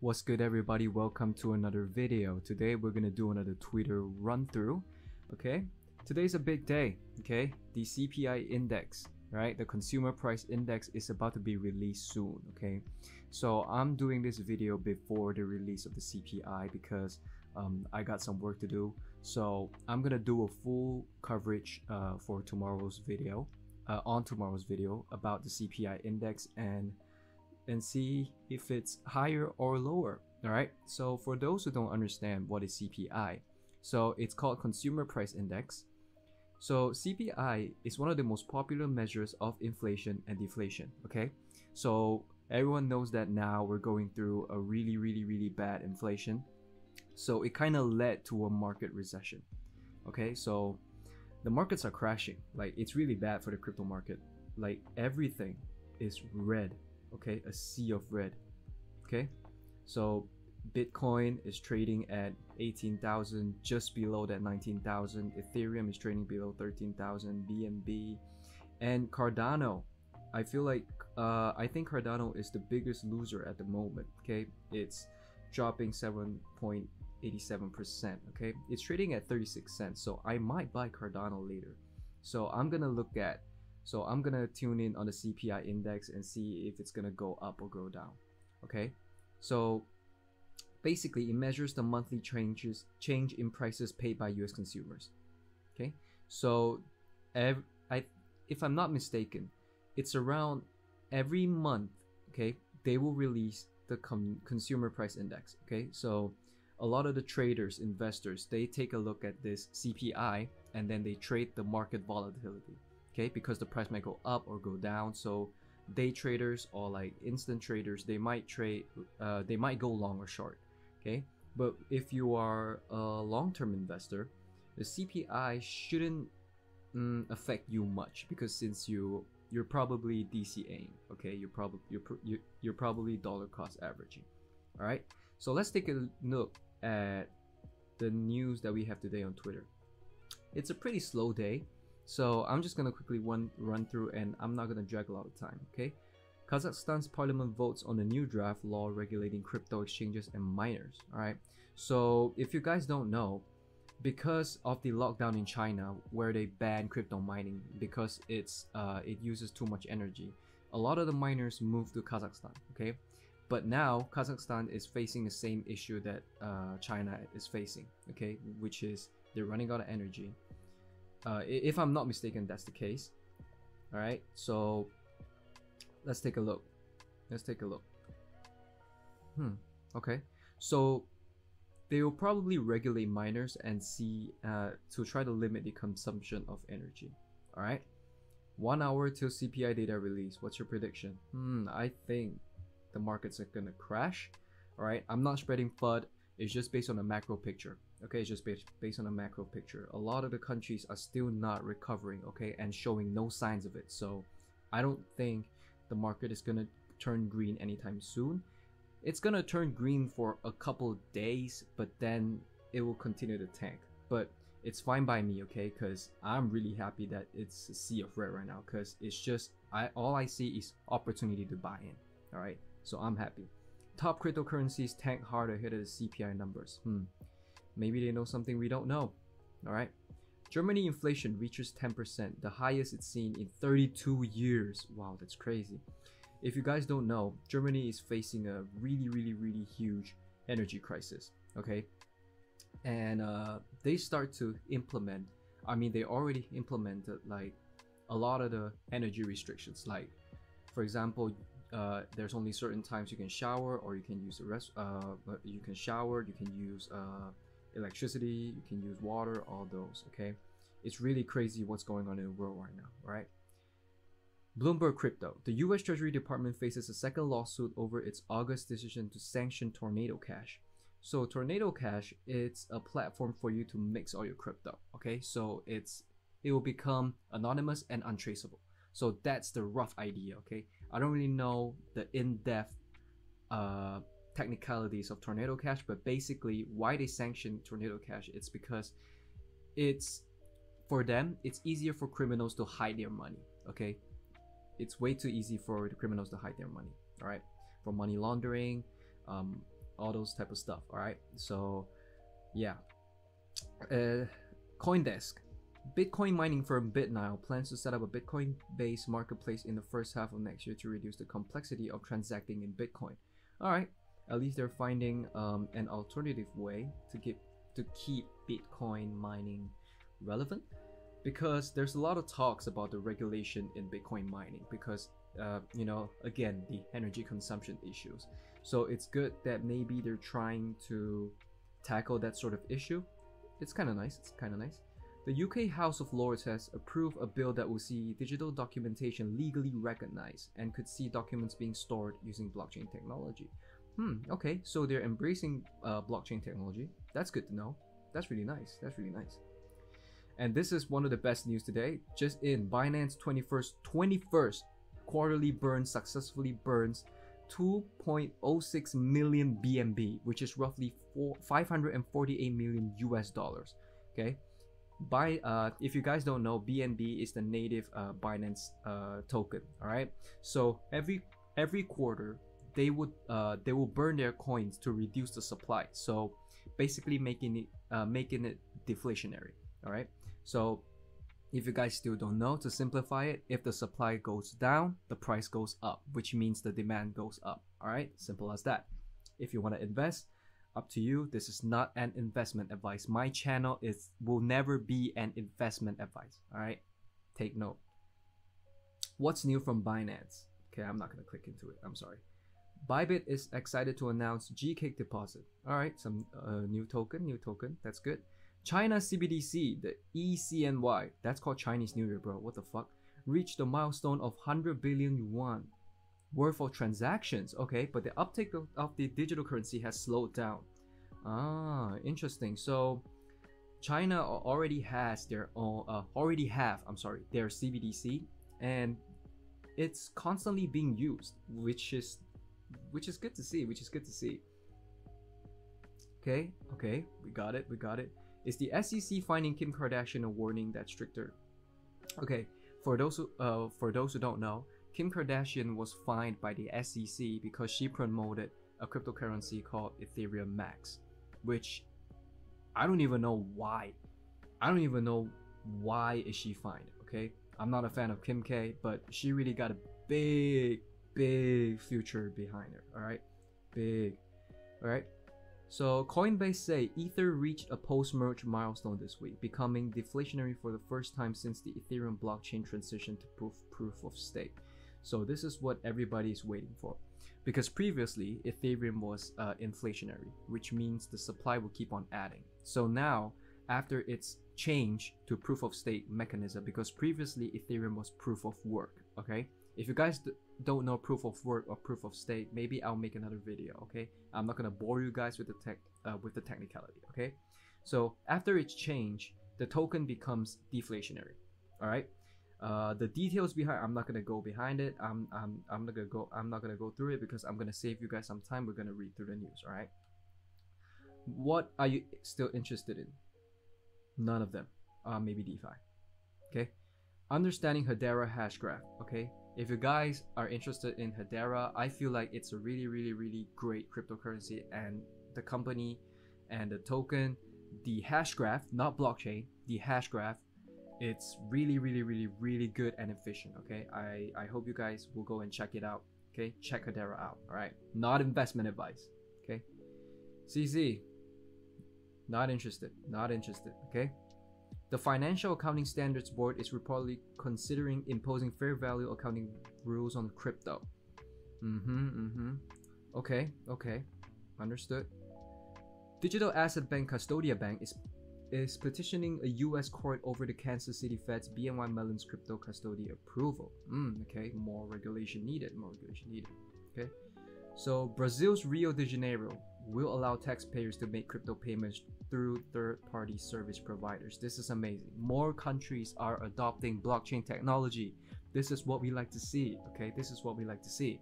What's good, everybody? Welcome to another video. Today we're gonna do another Twitter run through. Okay, today's a big day. Okay, the CPI Index, right? The Consumer Price Index is about to be released soon. Okay, so I'm doing this video before the release of the CPI because I got some work to do. So I'm gonna do a full coverage for tomorrow's video, on tomorrow's video about the CPI Index and see if it's higher or lower. All right, so for those who don't understand what is CPI, so it's called Consumer Price Index. So CPI is one of the most popular measures of inflation and deflation. Okay, so everyone knows that now we're going through a really bad inflation, so it kind of led to a market recession. Okay, so the markets are crashing. Like, it's really bad for the crypto market. Like, everything is red. Okay, a sea of red. Okay, so Bitcoin is trading at 18,000, just below that 19,000. Ethereum is trading below 13,000. BNB and Cardano. I feel like I think Cardano is the biggest loser at the moment. Okay, it's dropping 7.87%. Okay, it's trading at 36 cents. So I might buy Cardano later. So I'm gonna tune in on the CPI index and see if it's gonna go up or go down. Okay, so basically it measures the monthly change in prices paid by US consumers. Okay, so if I'm not mistaken, it's around every month. Okay, they will release the consumer price index. Okay, so a lot of the traders, investors, they take a look at this CPI and then they trade the market volatility. Okay, because the price might go up or go down. So day traders or like instant traders, they might trade, they might go long or short. Okay, but if you are a long-term investor, the CPI shouldn't affect you much, because since you're probably DCAing. Okay, you're probably dollar cost averaging. All right, so let's take a look at the news that we have today on Twitter. It's a pretty slow day, so I'm just gonna quickly run through, and I'm not gonna drag a lot of time. Okay, Kazakhstan's parliament votes on a new draft law regulating crypto exchanges and miners. All right, so if you guys don't know, because of the lockdown in China where they ban crypto mining because it uses too much energy, a lot of the miners moved to Kazakhstan. Okay, but now Kazakhstan is facing the same issue that China is facing. Okay, which is they're running out of energy. If I'm not mistaken, that's the case. All right, so let's take a look. Okay, so they will probably regulate miners and see to try to limit the consumption of energy. All right, 1 hour till CPI data release. What's your prediction? I think the markets are gonna crash. All right, I'm not spreading FUD. It's just based on a macro picture. Okay, it's just based on a macro picture. A lot of the countries are still not recovering, okay, and showing no signs of it. So I don't think the market is gonna turn green anytime soon. It's gonna turn green for a couple days, but then it will continue to tank. But it's fine by me, okay, because I'm really happy that it's a sea of red right now, because it's just all I see is opportunity to buy in. All right, so I'm happy. Top cryptocurrencies tank hard ahead of the CPI numbers. Maybe they know something we don't know. All right. Germany inflation reaches 10%, the highest it's seen in 32 years. Wow, that's crazy. If you guys don't know, Germany is facing a really huge energy crisis. Okay, and they start to implement. I mean, they already implemented like a lot of the energy restrictions. Like, for example, there's only certain times you can shower, or you can use you can shower, you can use electricity, you can use water, all those. Okay, it's really crazy what's going on in the world right now. Right? Bloomberg Crypto. The US Treasury Department faces a second lawsuit over its August decision to sanction Tornado Cash. So Tornado Cash, it's a platform for you to mix all your crypto. Okay, so it will become anonymous and untraceable. So that's the rough idea. Okay, I don't really know the in-depth technicalities of Tornado Cash, but basically why they sanction Tornado Cash, it's because for them it's easier for criminals to hide their money. Okay, it's way too easy for the criminals to hide their money. All right, for money laundering, all those type of stuff. All right, so yeah. CoinDesk. Bitcoin mining firm BitNile plans to set up a Bitcoin-based marketplace in the first half of next year to reduce the complexity of transacting in Bitcoin. All right, at least they're finding an alternative way to keep Bitcoin mining relevant, because there's a lot of talks about the regulation in Bitcoin mining because you know, again, the energy consumption issues. So it's good that maybe they're trying to tackle that sort of issue. It's kind of nice. It's kind of nice. The UK House of Lords has approved a bill that will see digital documentation legally recognized and could see documents being stored using blockchain technology. Okay, so they're embracing blockchain technology. That's good to know. That's really nice. That's really nice. And this is one of the best news today. Just in, Binance 21st quarterly burn successfully burns 2.06 million BNB, which is roughly 548 million US dollars. Okay, if you guys don't know, BNB is the native Binance token. All right, so every quarter they will burn their coins to reduce the supply, so basically making it deflationary. All right, so if you guys still don't know, to simplify it, if the supply goes down, the price goes up, which means the demand goes up. All right, simple as that. If you want to invest, up to you. This is not an investment advice. My channel will never be an investment advice. All right, take note. What's new from Binance? Okay, I'm not gonna click into it. I'm sorry. Bybit is excited to announce G-Cake deposit. All right, some new token. That's good. China CBDC, the ECNY, that's called Chinese New Year, bro. What the fuck? Reached the milestone of 100 billion yuan worth of transactions. Okay, but the uptake of the digital currency has slowed down. Ah, interesting. So China already has their own, their CBDC, and it's constantly being used, which is good to see. Okay, we got it. Is the SEC finding Kim Kardashian a warning that's stricter? Okay, for those who don't know, Kim Kardashian was fined by the SEC because she promoted a cryptocurrency called Ethereum Max, which I don't even know why. Is she fined? Okay, I'm not a fan of Kim K, but she really got a big future behind her. All right. So Coinbase say Ether reached a post-merge milestone this week, becoming deflationary for the first time since the Ethereum blockchain transition to proof of stake. So this is what everybody is waiting for, because previously Ethereum was inflationary, which means the supply will keep on adding. So now, after its change to proof of stake mechanism, because previously Ethereum was proof of work. Okay, if you guys don't know proof of work or proof of stake, maybe I'll make another video. Okay, I'm not gonna bore you guys with the technicality. Okay, so after its change, the token becomes deflationary. All right, the details behind, I'm not gonna go behind it. I'm not gonna go through it because I'm gonna save you guys some time. We're gonna read through the news. All right, what are you still interested in? None of them. Maybe DeFi. Okay, understanding Hedera hash graph. Okay, if you guys are interested in Hedera, I feel like it's a really great cryptocurrency, and the company and the token, the hash graph, not blockchain, the hash graph, it's really good and efficient. Okay, I hope you guys will go and check it out. Okay, check Hedera out. All right, not investment advice. Okay, CZ, not interested. Okay, the Financial Accounting Standards Board is reportedly considering imposing fair value accounting rules on crypto. Okay, understood. Digital Asset Bank Custodia Bank is petitioning a U.S. court over the Kansas City Fed's BNY Mellon's crypto custody approval. Okay, more regulation needed. Okay, so Brazil's Rio de Janeiro will allow taxpayers to make crypto payments through third-party service providers. This is amazing. More countries are adopting blockchain technology. This is what we like to see. Okay, this is what we like to see.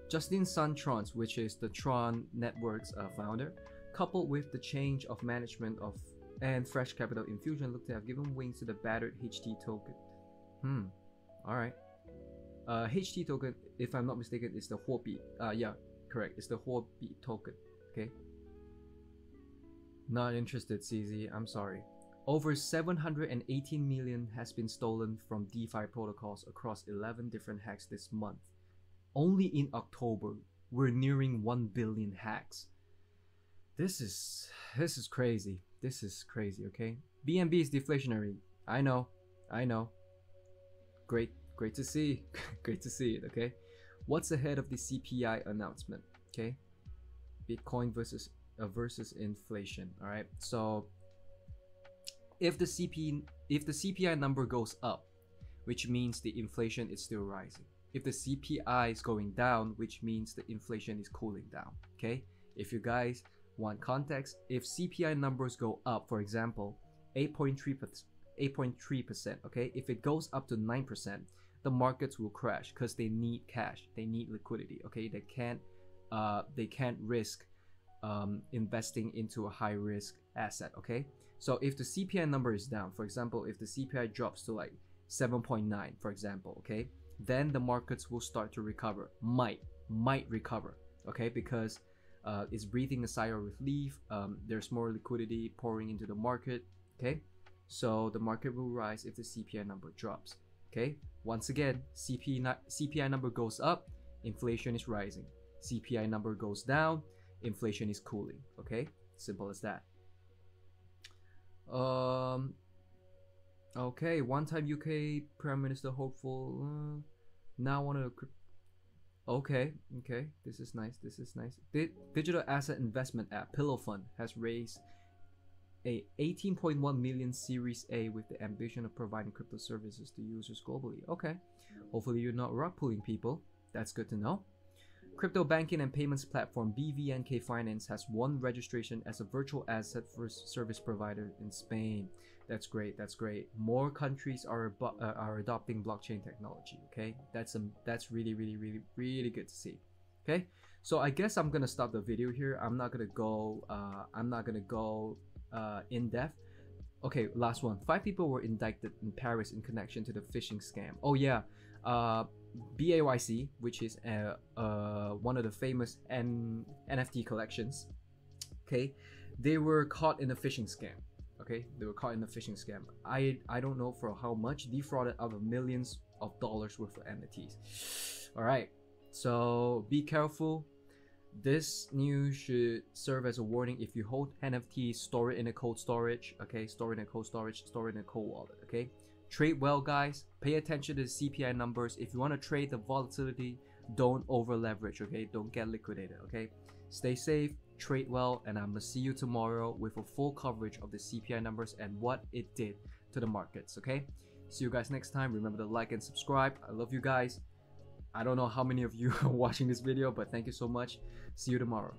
Justin's son TRON, which is the TRON network's founder, coupled with the change of management and fresh capital infusion, look to have given wings to the battered HT token. All right. HT token, if I'm not mistaken, is the Huobi. Yeah, Correct. It's the Huobi token. Okay. Not interested, CZ. I'm sorry. Over 718 million has been stolen from DeFi protocols across 11 different hacks this month. Only in October, we're nearing 1 billion hacks. This is crazy. This is crazy, okay? BNB is deflationary. I know. Great to see. Great to see it, okay? What's ahead of the CPI announcement, okay? Bitcoin versus inflation, all right? So if the CPI number goes up, which means the inflation is still rising. If the CPI is going down, which means the inflation is cooling down, okay? If you guys want context, if CPI numbers go up, for example, 8.3%, okay? If it goes up to 9%, the markets will crash because they need cash, they need liquidity, okay? They can't risk investing into a high risk asset, okay? So if the CPI number is down, for example, if the CPI drops to like 7.9, for example, okay, then the markets will start to recover, might recover, okay, because it's breathing a sigh of relief. There's more liquidity pouring into the market, okay, so the market will rise if the CPI number drops, okay. Once again, CPI number goes up, inflation is rising. CPI number goes down, inflation is cooling, okay, simple as that. Okay, one-time UK Prime Minister hopeful. Now one of the. Okay, this is nice. Digital asset investment app Pillow Fund has raised a 18.1 million Series A with the ambition of providing crypto services to users globally. Okay, hopefully you're not rug pulling people. That's good to know. Crypto banking and payments platform BVNK Finance has won registration as a virtual asset for service provider in Spain. That's great. More countries are adopting blockchain technology. Okay, that's really good to see. Okay, so I guess I'm gonna stop the video here. I'm not gonna go in depth. Okay, last one. 5 people were indicted in Paris in connection to the phishing scam. Oh yeah. BAYC, which is one of the famous NFT collections, okay, they were caught in a phishing scam. Okay, they were caught in a phishing scam. I don't know for how much, defrauded out of millions of dollars worth of NFTs. All right, so be careful. This news should serve as a warning. If you hold NFTs, store it in a cold storage. Okay, store it in a cold storage, store it in a cold wallet. Okay. Trade well, guys. Pay attention to the CPI numbers. If you want to trade the volatility, don't over leverage, okay? Don't get liquidated, okay? Stay safe, trade well, and I'm gonna see you tomorrow with a full coverage of the CPI numbers and what it did to the markets, okay? See you guys next time. Remember to like and subscribe. I love you guys. I don't know how many of you are watching this video, but thank you so much. See you tomorrow.